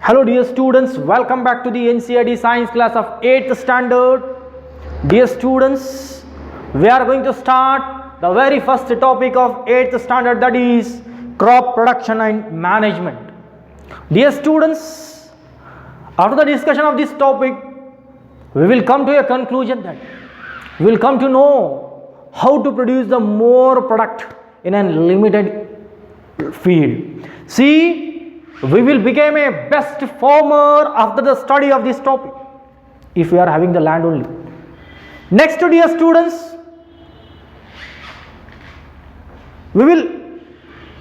Hello dear students, welcome back to the NCERT science class of 8th standard. Dear students, we are going to start the very first topic of 8th standard, that is crop production and management. Dear students, after the discussion of this topic, we will come to a conclusion that we will come to know how to produce the more product in a limited field. See, we will become a best farmer after the study of this topic if we are having the land only. Next, dear students, we will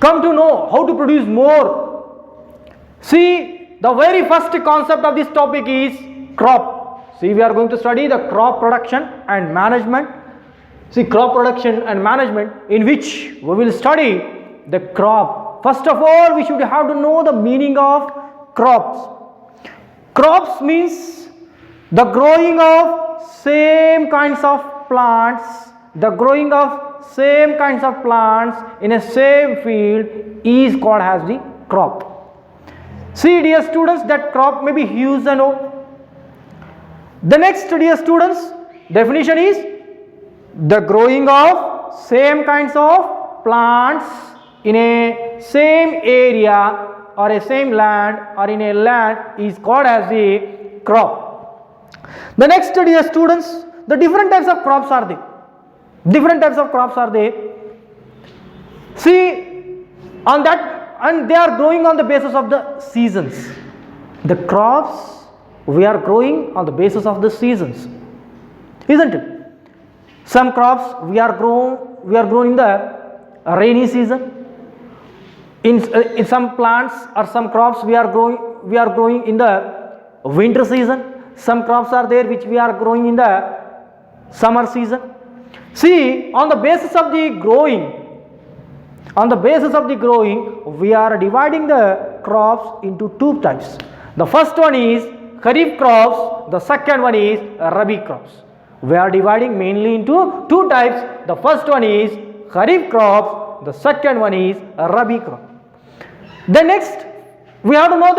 come to know how to produce more. See, the very first concept of this topic is crop. See, we are going to study the crop production and management. See, crop production and management, in which we will study the crop. First of all, we should have to know the meaning of crops. Crops means the growing of same kinds of plants. The growing of same kinds of plants in a same field is called as the crop. See, dear students, that crop may be huge and all. The next, dear students, definition is the growing of same kinds of plants in a same area or a same land or in a land is called as the crop. The next, dear students, the different types of crops are there. Different types of crops are there. See, on that, and they are growing on the basis of the seasons. The crops we are growing on the basis of the seasons, isn't it? Some crops we are grown in the rainy season. In some plants or some crops we are growing in the winter season. Some crops are there which we are growing in the summer season. See, on the basis of the growing, we are dividing the crops into two types. The first one is Kharif crops, the second one is Rabi crops. We are dividing mainly into two types. The first one is Kharif crops, the second one is Rabi crops. Then next, we have to know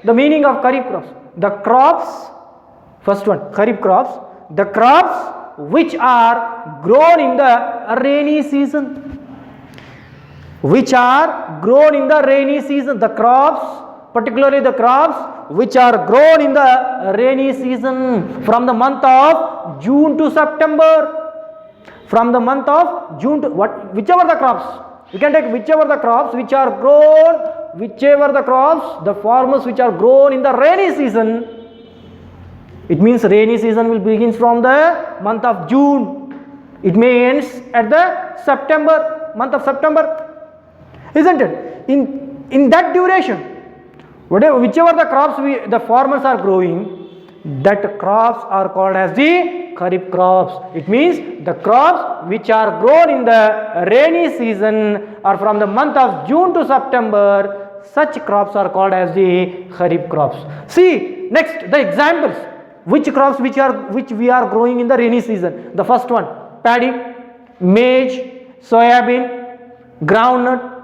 the meaning of Kharif crops. The crops, first one, Kharif crops, the crops which are grown in the rainy season. Which are grown in the rainy season. The crops, particularly the crops which are grown in the rainy season from the month of June to September. From the month of June to whichever the crops. You can take whichever the crops which are grown, the farmers which are grown in the rainy season. It means rainy season will begin from the month of June. It may ends at the month of September, isn't it? In that duration, whichever the crops the farmers are growing, that crops are called as the Kharif crops. It means the crops which are grown in the rainy season or from the month of June to September, such crops are called as the Kharif crops. See, next, the examples. Which crops which we are growing in the rainy season? The first one, paddy, maize, soybean, groundnut,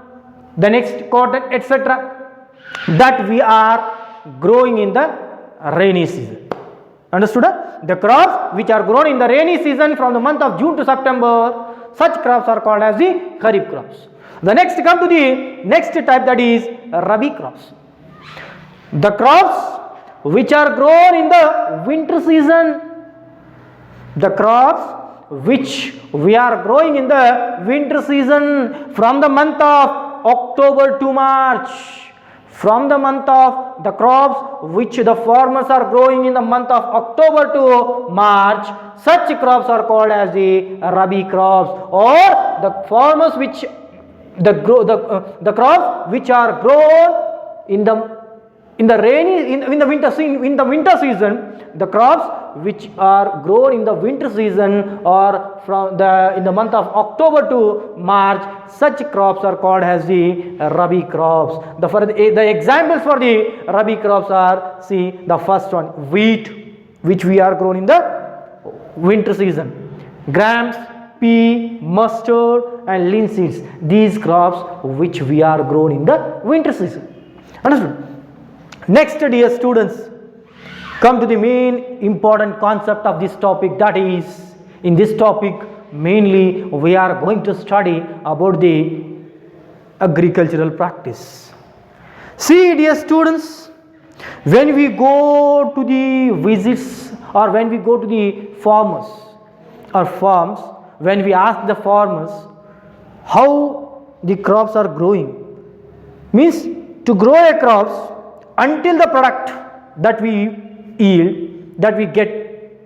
the next cotton, etc. That we are growing in the rainy season. Understood? The crops which are grown in the rainy season from the month of June to September, such crops are called as the Kharif crops. The next, come to the next type, that is Rabi crops. The crops which are grown in the winter season. The crops which we are growing in the winter season from the month of October to March. From the month of the crops which the farmers are growing in the month of October to March, such crops are called as the Rabi crops, or the farmers which the crops which are grown in the winter season. The crops which are grown in the winter season or in the month of October to March, such crops are called as the Rabi crops. The examples for the Rabi crops are, see, the first one, wheat, which we are grown in the winter season. Grams, pea, mustard and linseeds, these crops which we are grown in the winter season. Understood? Next, dear students, come to the main important concept of this topic, that is, in this topic mainly we are going to study about the agricultural practice. See, dear students, when we go to the visits or when we go to the farmers or farms, when we ask the farmers how the crops are growing, means to grow a crops until the product that we yield, that we get,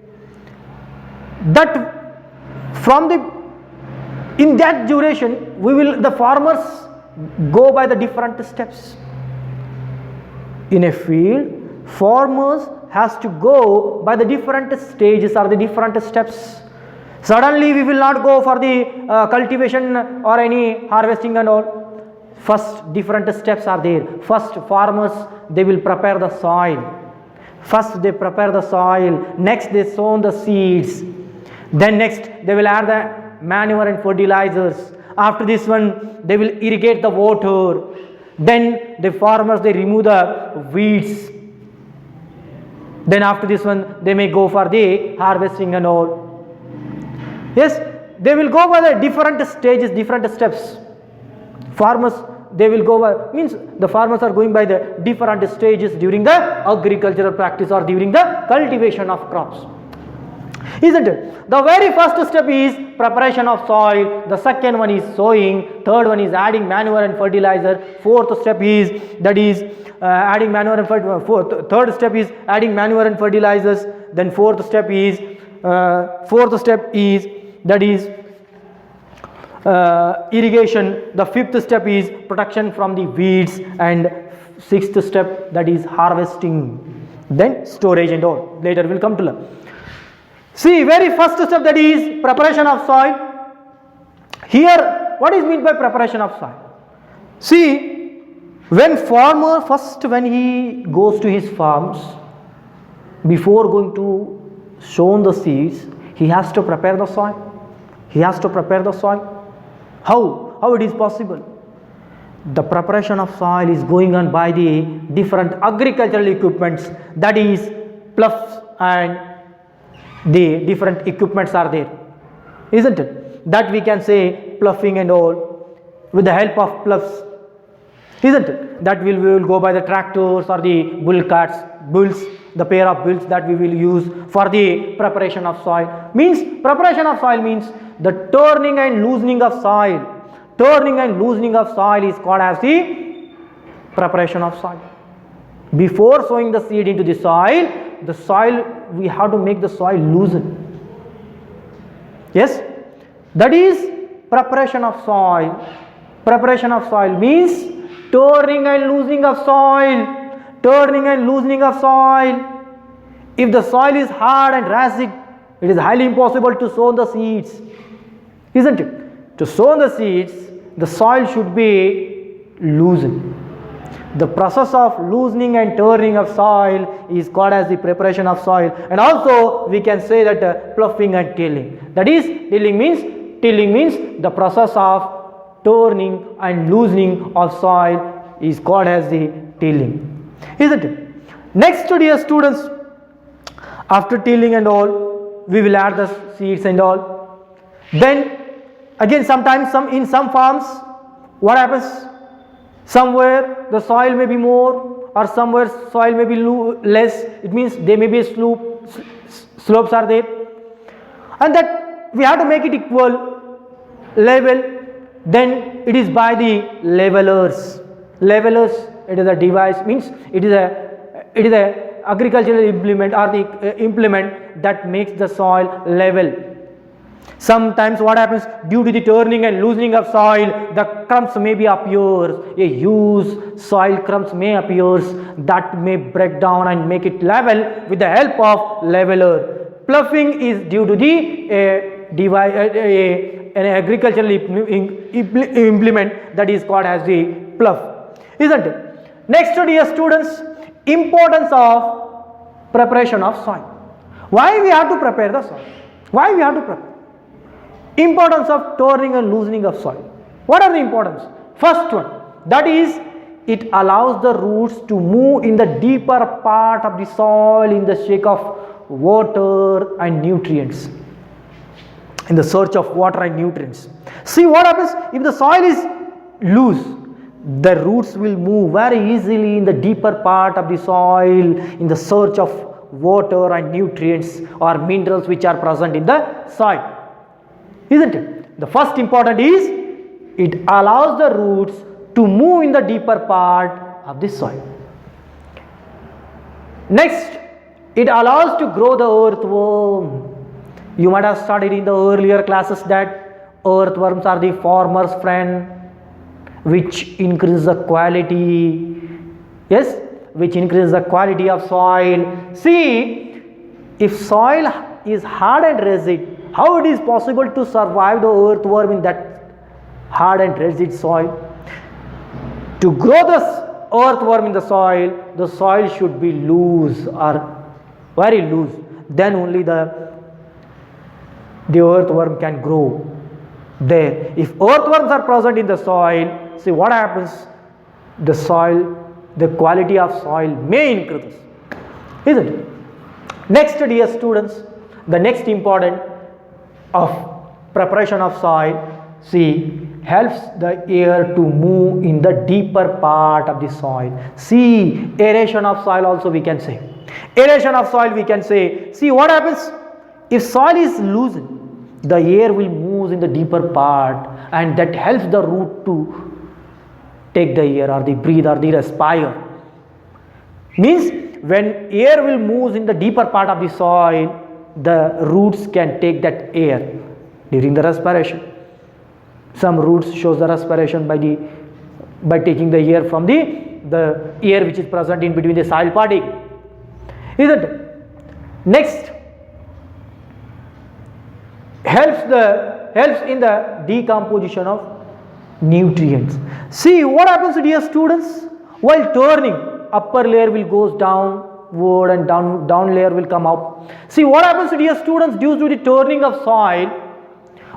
that from the, in that duration the farmers go by the different steps. In a field, farmers has to go by the different stages or the different steps. Suddenly we will not go for the cultivation or any harvesting and all. First, different steps are there. First, farmers, they will prepare the soil. First they prepare the soil, next they sow the seeds, then next they will add the manure and fertilizers. After this one they will irrigate the water. Then the farmers, they remove the weeds. Then after this one they may go for the harvesting and all. Yes, they will go by the different stages, different steps. Farmers, they will go by, means the farmers are going by the different stages during the agricultural practice or during the cultivation of crops, isn't it? The very first step is preparation of soil, the second one is sowing, third one is adding manure and fertilizer, fourth step is, that is adding manure and fertilizer, third step is adding manure and fertilizers, then fourth step is that is irrigation, the fifth step is protection from the weeds, and sixth step, that is harvesting, then storage and all. Later we will come to learn. See, very first step, that is preparation of soil. Here what is meant by preparation of soil? See, when farmer first, when he goes to his farms, before going to sow the seeds, he has to prepare the soil. He has to prepare the soil. How it is possible? The preparation of soil is going on by the different agricultural equipments, that is ploughs, and the different equipments are there, isn't it? That we can say ploughing and all, with the help of ploughs, isn't it? That we will go by the tractors or the bulls, the pair of bulls that we will use for the preparation of soil. Means preparation of soil means the turning and loosening of soil. Turning and loosening of soil is called as the preparation of soil. Before sowing the seed into the soil, we have to make the soil loosen. Yes, that is preparation of soil. Preparation of soil means turning and loosening of soil. Turning and loosening of soil. If the soil is hard and acid, it is highly impossible to sow the seeds, isn't it? To sow the seeds, the soil should be loosened. The process of loosening and turning of soil is called as the preparation of soil. And also we can say that ploughing and tilling. That is, tilling means the process of turning and loosening of soil is called as the tilling, isn't it? Next, dear students, after tilling and all, we will add the seeds and all. Then again, sometimes in some farms, what happens? Somewhere the soil may be more, or somewhere soil may be less. It means there may be a slopes are there, and that we have to make it equal, level. Then it is by the levelers. Levelers, it is a device, means it is a agricultural implement or the implement that makes the soil level. Sometimes what happens, due to the turning and loosening of soil, the crumbs may be appears, a huge soil crumbs may appears, that may break down and make it level with the help of leveler. Ploughing is due to the an agricultural implement that is called as the plough, isn't it? Next, dear students, importance of preparation of soil. Why we have to prepare the soil? Why we have to prepare? Importance of turning and loosening of soil. What are the importance? First one, that is it allows the roots to move in the deeper part of the soil in the search of water and nutrients. In the search of water and nutrients. See what happens if the soil is loose. The roots will move very easily in the deeper part of the soil in the search of water and nutrients or minerals which are present in the soil. Isn't it? The first important is it allows the roots to move in the deeper part of the soil. Next, it allows to grow the earthworm. You might have studied in the earlier classes that earthworms are the farmer's friend, which increase the quality, yes, which increases the quality of soil. See, if soil is hard and rigid, how it is possible to survive the earthworm in that hard and rigid soil? To grow this earthworm in the soil should be loose or very loose. Then only the earthworm can grow there. If earthworms are present in the soil, see what happens? The quality of soil may increase, isn't it? Next, dear students, the next important of preparation of soil, see, helps the air to move in the deeper part of the soil. See, aeration of soil also we can say. Aeration of soil we can say. See what happens? If soil is loosened, the air will move in the deeper part and that helps the root to take the air or the breathe or the respire. Means when air will move in the deeper part of the soil, the roots can take that air during the respiration. Some roots shows the respiration by taking the air from the air which is present in between the soil particle. Isn't it? Next, helps in the decomposition of nutrients. See what happens, dear students? While turning, upper layer will goes downward and down layer will come up. See what happens, dear students? Due to the turning of soil,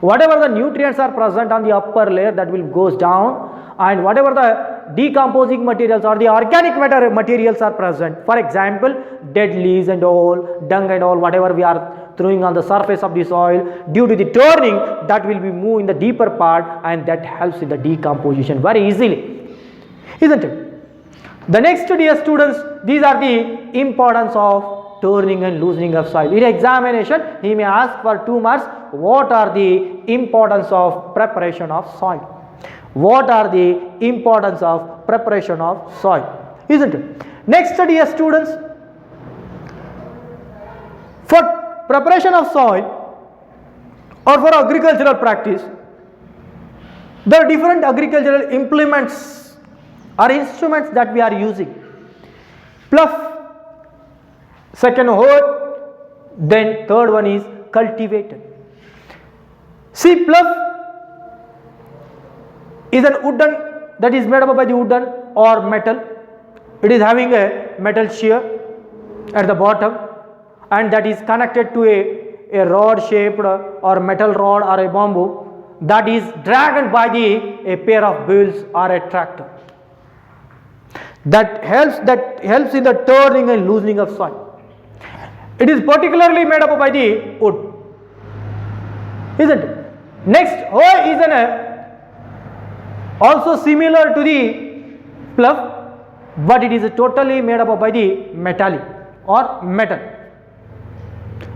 whatever the nutrients are present on the upper layer, that will goes down, and whatever the decomposing materials or the organic matter materials are present, for example dead leaves and all, dung and all, whatever we are throwing on the surface of the soil, due to the turning, that will be moved in the deeper part and that helps in the decomposition very easily, isn't it? The next, dear students, these are the importance of turning and loosening of soil. In examination, he may ask for 2 marks, what are the importance of preparation of soil? What are the importance of preparation of soil? Isn't it? Next, dear students, for preparation of soil or for agricultural practice, there are different agricultural implements or instruments that we are using. Plough, second hoe, then third one is cultivator. See, plough is an wooden, that is made up by the wooden or metal. It is having a metal shear at the bottom and that is connected to a rod shaped or metal rod or a bamboo that is dragged by a pair of wheels or a tractor. That helps in the turning and loosening of soil. It is particularly made up by the wood, isn't it? Next, hoe is also similar to the plough, but it is totally made up by the metallic or metal,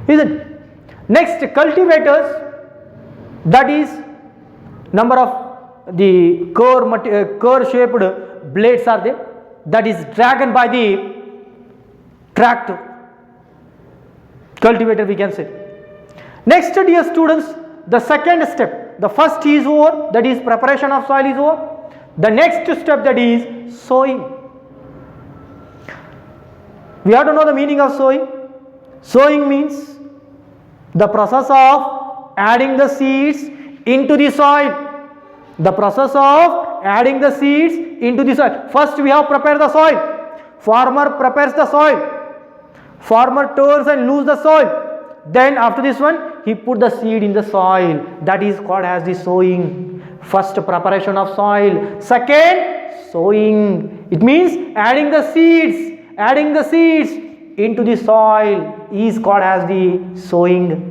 isn't it? Next, cultivators, that is number of the curve shaped blades are there, that is dragged by the tractor. Cultivator we can say. Next, dear students, the second step, the first is over, that is preparation of soil is over. The next step, that is sowing. We have to know the meaning of sowing. Sowing means the process of adding the seeds into the soil. The process of adding the seeds into the soil. First we have prepared the soil. Farmer prepares the soil. Farmer turns and looses the soil. Then after this one, he put the seed in the soil. That is called as the sowing. First, preparation of soil. Second, sowing. It means adding the seeds. Adding the seeds into the soil is called as the sowing.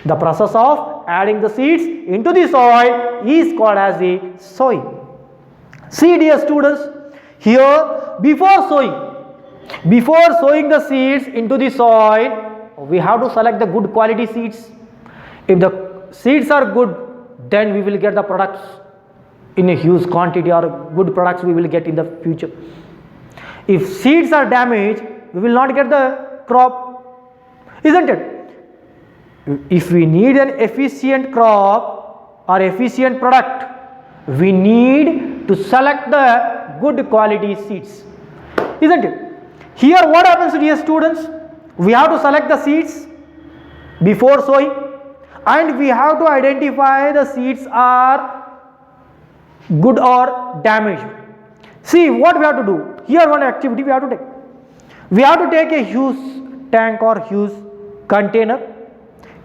The process of adding the seeds into the soil is called as the sowing. See, dear students, here before sowing the seeds into the soil, we have to select the good quality seeds. If the seeds are good, then we will get the products in a huge quantity, or good products we will get in the future. If seeds are damaged, we will not get the crop, isn't it? If we need an efficient crop or efficient product, we need to select the good quality seeds, isn't it? Here what happens, dear students? We have to select the seeds before sowing, and we have to identify the seeds are good or damaged. See what we have to do. Here one activity we have to take. We have to take a huge tank or huge container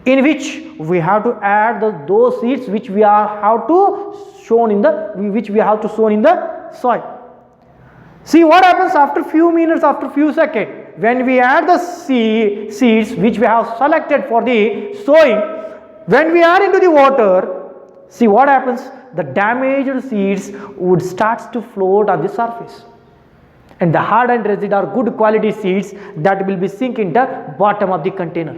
in which we have to add those seeds which we have to sow in the soil. See what happens after few minutes, after few seconds, when we add the seeds which we have selected for the sowing, when we add into the water, see what happens? The damaged seeds would start to float on the surface, and the hardened resid or good quality seeds that will be sink in the bottom of the container.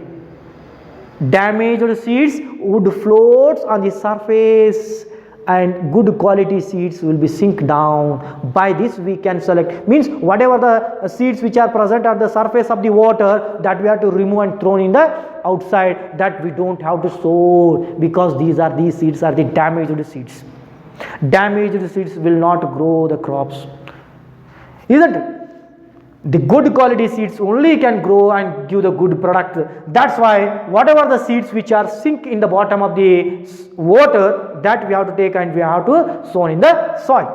Damaged seeds would float on the surface, and good quality seeds will be sink down. By this we can select, means whatever the seeds which are present at the surface of the water, that we have to remove and throw in the outside, that we don't have to sow, because these seeds are the damaged seeds. Damaged seeds will not grow the crops, isn't it? The good quality seeds only can grow and give the good product. That's why whatever the seeds which are sink in the bottom of the water, that we have to take and we have to sow in the soil.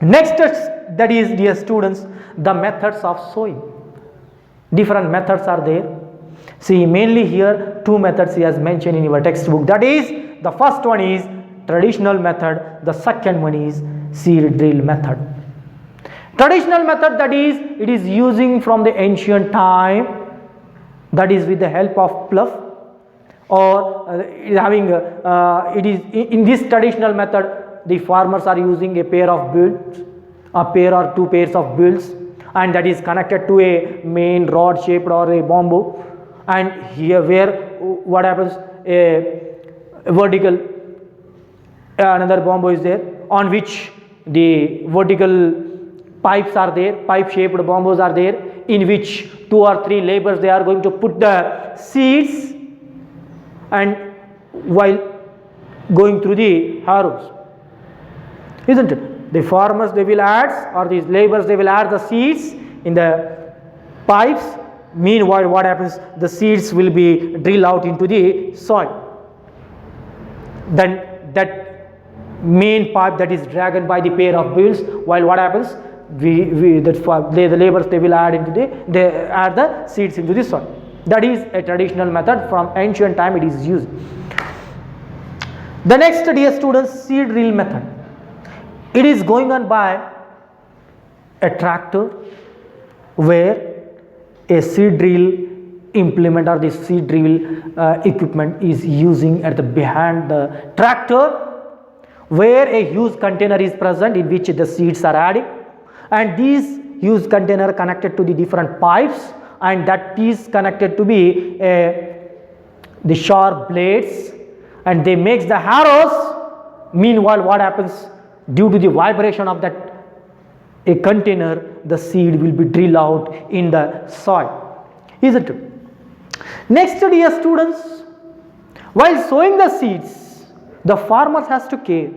Next, that is, dear students, the methods of sowing. Different methods are there. See, mainly here two methods he has mentioned in your textbook. That is, the first one is traditional method, the second one is seed drill method. Traditional method, that is, it is using from the ancient time, that is with the help of plough, or it is in this traditional method the farmers are using a pair of bulls, a pair or two pairs of bulls, and that is connected to a main rod shaped or a bamboo, and here where what happens, a vertical another bamboo is there, on which the vertical pipes are there, pipe shaped bamboos are there, in which 2 or 3 laborers they are going to put the seeds, and while going through the harrows, isn't it? The farmers they will add, or these laborers they will add the seeds in the pipes. Meanwhile what happens, the seeds will be drilled out into the soil. Then that main pipe that is dragged by the pair of bulls, while what happens, the laborers they will add the seeds into the soil. That is a traditional method from ancient time it is used. The next, dear students, seed drill method. It is going on by a tractor, where a seed drill implement or the seed drill equipment is using at the behind the tractor, where a huge container is present in which the seeds are added, and these huge container connected to the different pipes, and that is connected to be the sharp blades, and they makes the harrows. Meanwhile what happens, due to the vibration of that a container, the seed will be drilled out in the soil, isn't it? Next, dear students, while sowing the seeds, the farmers has to care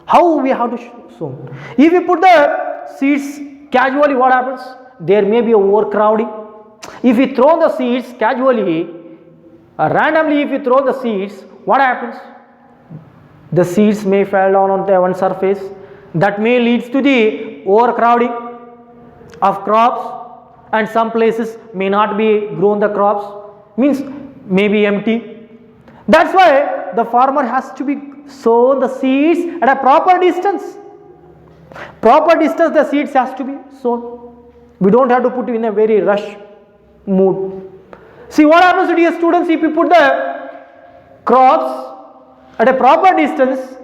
how we have to sow. If we put the seeds casually, what happens? There may be overcrowding. If we throw the seeds casually, randomly if we throw the seeds, what happens? The seeds may fall down on the one surface. That may leads to the overcrowding of crops, and some places may not be grown the crops, means may be empty. That's why the farmer has to be sow the seeds at a proper distance. Proper distance the seeds has to be sown. We don't have to put it in a very rush mood. See what happens to dear students if you put the crops at a proper distance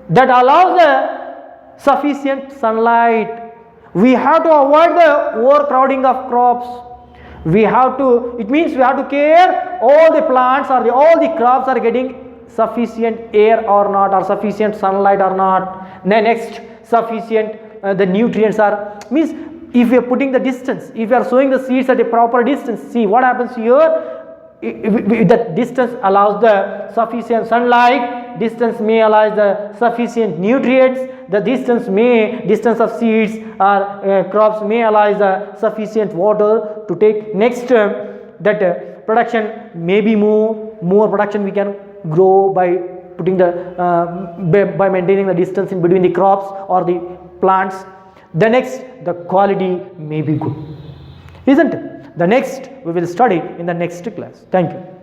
that allows the sufficient sunlight. We have to avoid the overcrowding of crops. It means we have to care all the plants or all the crops are getting sufficient air or not, or sufficient sunlight or not. Then next, sufficient the nutrients are, means if we are putting the distance, if we are sowing the seeds at a proper distance, see what happens here. If that distance allows the sufficient sunlight, distance may allow the sufficient nutrients, the distance of seeds or crops may allow the sufficient water to take. Next, that production may be more production we can grow by putting the by maintaining the distance in between the crops or the plants. The next, the quality may be good, isn't it? The next we will study in the next class. Thank you.